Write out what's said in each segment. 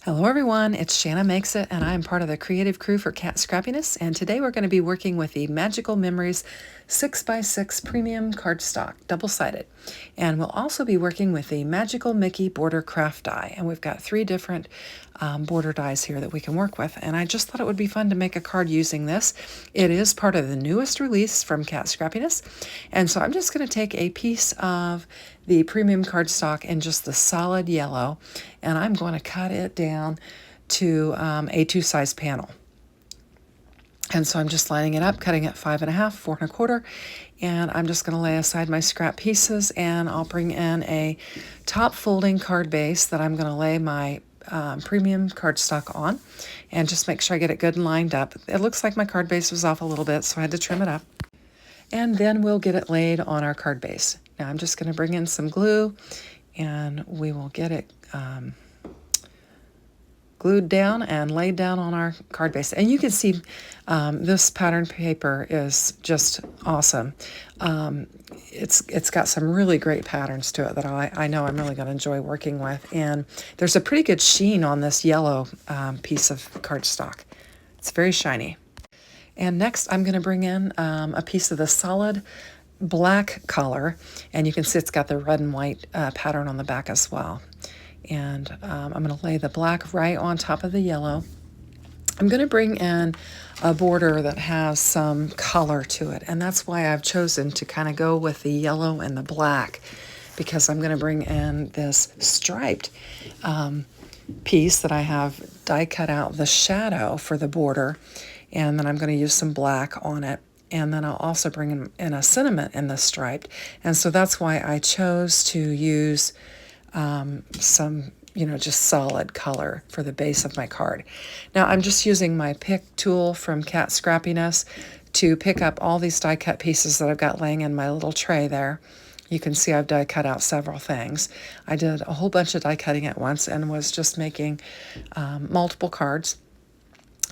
Hello everyone, it's Shanna Makes It, and I'm part of the creative crew for Kat Scrappiness, and today we're going to be working with the Magical Memories 6x6 Premium Cardstock, double-sided. And we'll also be working with the Magical Mickey Border Craft Die, and we've got 3 different border dies here that we can work with, and I just thought it would be fun to make a card using this. It is part of the newest release from Kat Scrappiness, and so I'm just going to take a piece of the premium cardstock in just the solid yellow, and I'm going to cut it down to A2 size panel. And so I'm just lining it up, cutting it 5 1/2, 4 1/4, and I'm just going to lay aside my scrap pieces, and I'll bring in a top folding card base that I'm going to lay my premium cardstock on, and just make sure I get it good and lined up. It looks like my card base was off a little bit, so I had to trim it up. And then we'll get it laid on our card base. Now I'm just going to bring in some glue, and we will get it glued down and laid down on our card base. And you can see this pattern paper is just awesome. It's got some really great patterns to it that I know I'm really going to enjoy working with. And there's a pretty good sheen on this yellow piece of cardstock. It's very shiny. And next I'm going to bring in a piece of the solid black color, and you can see it's got the red and white pattern on the back as well. And I'm going to lay the black right on top of the yellow. I'm going to bring in a border that has some color to it, and that's why I've chosen to kind of go with the yellow and the black, because I'm going to bring in this striped piece that I have die cut out the shadow for the border, and then I'm going to use some black on it. And then I'll also bring in a sentiment in the striped. And so that's why I chose to use some, just solid color for the base of my card. Now I'm just using my pick tool from Kat Scrappiness to pick up all these die cut pieces that I've got laying in my little tray there. You can see I've die cut out several things. I did a whole bunch of die cutting at once and was just making multiple cards.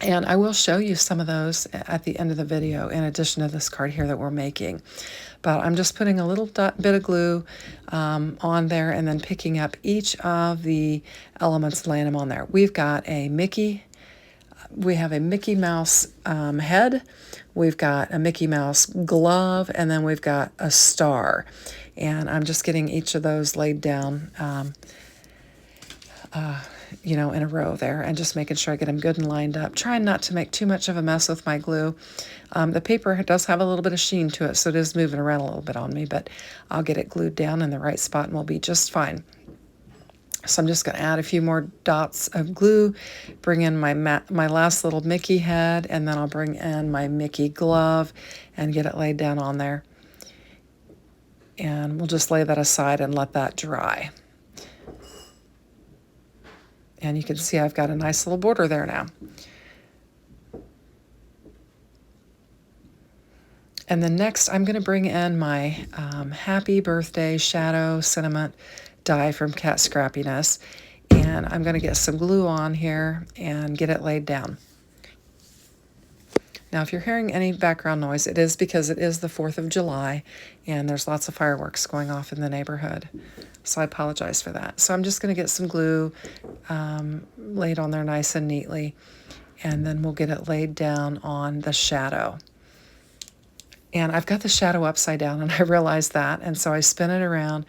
And I will show you some of those at the end of the video, in addition to this card here that we're making. But I'm just putting a little bit of glue on there, and then picking up each of the elements, laying them on there. We've got a Mickey. We have a Mickey Mouse head. We've got a Mickey Mouse glove, and then we've got a star. And I'm just getting each of those laid down in a row there, and just making sure I get them good and lined up, trying not to make too much of a mess with my glue. The paper does have a little bit of sheen to it, so it is moving around a little bit on me, but I'll get it glued down in the right spot and we'll be just fine. So I'm just going to add a few more dots of glue, bring in my last little Mickey head, and then I'll bring in my Mickey glove and get it laid down on there. And we'll just lay that aside and let that dry. And you can see I've got a nice little border there now. And then next I'm going to bring in my Happy Birthday Shadow Sentiment die from Kat Scrappiness. And I'm going to get some glue on here and get it laid down. Now if you're hearing any background noise, it is because it is the 4th of July and there's lots of fireworks going off in the neighborhood. So I apologize for that. So I'm just going to get some glue laid on there nice and neatly, and then we'll get it laid down on the shadow. And I've got the shadow upside down, and I realize that, and so I spin it around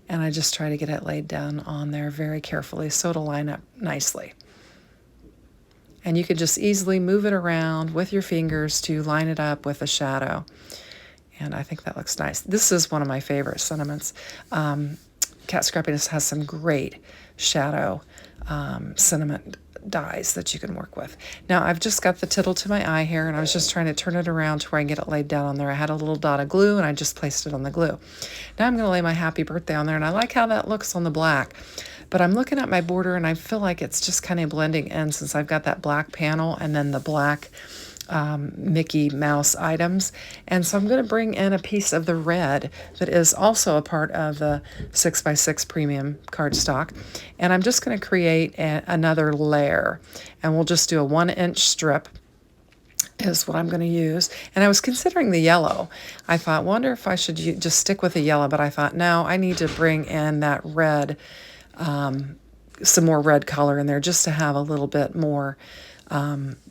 and I just try to get it laid down on there very carefully so it'll line up nicely. And you can just easily move it around with your fingers to line it up with the shadow. And I think that looks nice. This is one of my favorite sentiments. Kat Scrappiness has some great shadow sentiment dies that you can work with. Now I've just got the tittle to my eye here, and I was just trying to turn it around to where I can get it laid down on there. I had a little dot of glue and I just placed it on the glue. Now I'm going to lay my happy birthday on there, and I like how that looks on the black. But I'm looking at my border and I feel like it's just kind of blending in, since I've got that black panel and then the black Mickey Mouse items. And so I'm going to bring in a piece of the red that is also a part of the 6x6 premium cardstock. And I'm just going to create another layer. And we'll just do a 1-inch strip is what I'm going to use. And I was considering the yellow. I thought, wonder if I should just stick with the yellow, but I thought, no, I need to bring in that red some more red color in there just to have a little bit more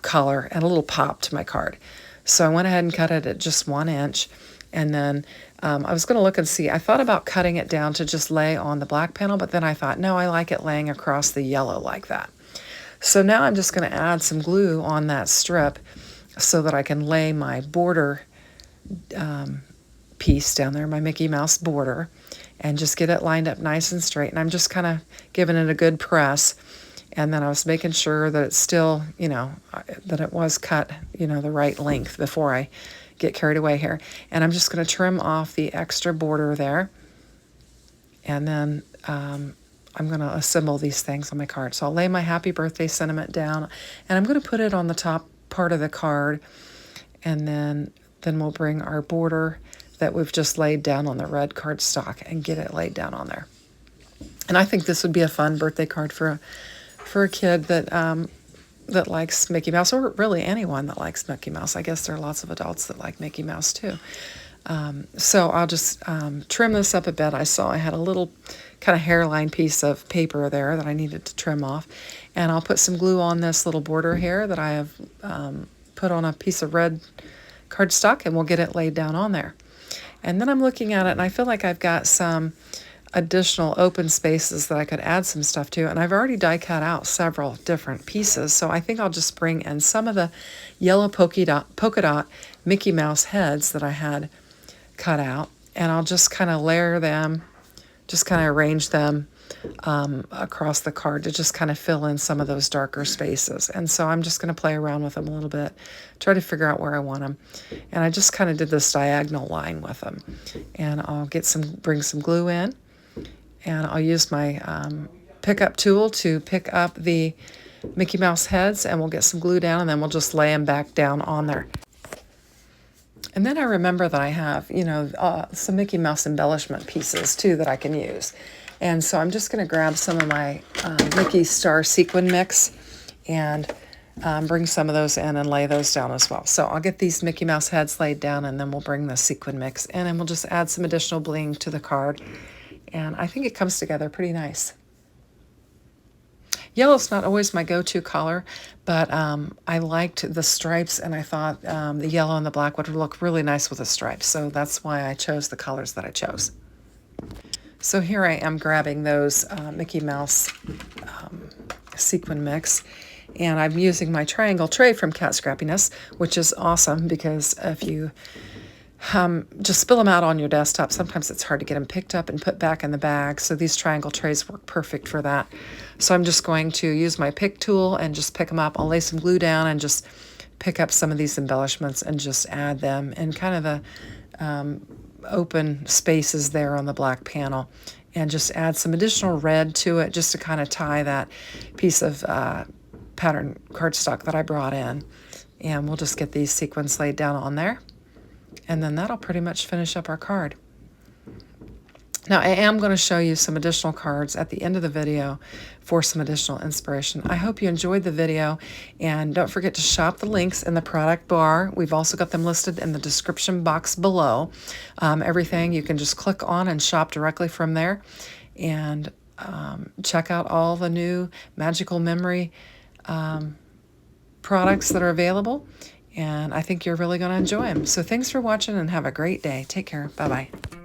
color and a little pop to my card. So I went ahead and cut it at just 1 inch. And then I was going to look and see. I thought about cutting it down to just lay on the black panel, but then I thought, no, I like it laying across the yellow like that. So now I'm just going to add some glue on that strip so that I can lay my border piece down there, my Mickey Mouse border, and just get it lined up nice and straight. And I'm just kind of giving it a good press. And then I was making sure that it's still, that it was cut, the right length before I get carried away here. And I'm just going to trim off the extra border there. And then I'm going to assemble these things on my card. So I'll lay my happy birthday sentiment down, and I'm going to put it on the top part of the card. And then we'll bring our border that we've just laid down on the red cardstock and get it laid down on there. And I think this would be a fun birthday card for a kid that likes Mickey Mouse, or really anyone that likes Mickey Mouse. I guess there are lots of adults that like Mickey Mouse too. So I'll just trim this up a bit. I saw I had a little kind of hairline piece of paper there that I needed to trim off. And I'll put some glue on this little border here that I have put on a piece of red cardstock, and we'll get it laid down on there. And then I'm looking at it, and I feel like I've got some additional open spaces that I could add some stuff to. And I've already die cut out several different pieces. So I think I'll just bring in some of the yellow polka dot Mickey Mouse heads that I had cut out. And I'll just kind of layer them, just kind of arrange them across the card to just kind of fill in some of those darker spaces. And so I'm just going to play around with them a little bit, try to figure out where I want them. And I just kind of did this diagonal line with them. And I'll bring some glue in, and I'll use my pickup tool to pick up the Mickey Mouse heads, and we'll get some glue down, and then we'll just lay them back down on there. And then I remember that I have, some Mickey Mouse embellishment pieces too that I can use. And so I'm just going to grab some of my Mickey Star Sequin Mix and bring some of those in and lay those down as well. So I'll get these Mickey Mouse heads laid down, and then we'll bring the Sequin Mix in, and we'll just add some additional bling to the card. And I think it comes together pretty nice. Yellow's not always my go-to color, but I liked the stripes, and I thought the yellow and the black would look really nice with the stripes. So that's why I chose the colors that I chose. So here I am grabbing those Mickey Mouse sequin mix, and I'm using my triangle tray from Kat Scrappiness, which is awesome because if you just spill them out on your desktop, sometimes it's hard to get them picked up and put back in the bag. So these triangle trays work perfect for that. So I'm just going to use my pick tool and just pick them up. I'll lay some glue down and just pick up some of these embellishments and just add them in kind of the open spaces there on the black panel, and just add some additional red to it just to kind of tie that piece of pattern cardstock that I brought in. And we'll just get these sequins laid down on there. And then that'll pretty much finish up our card. Now I am going to show you some additional cards at the end of the video for some additional inspiration. I hope you enjoyed the video, and don't forget to shop the links in the product bar. We've also got them listed in the description box below. Everything you can just click on and shop directly from there, and check out all the new Magical Memory products that are available. And I think you're really going to enjoy them. So thanks for watching, and have a great day. Take care. Bye-bye.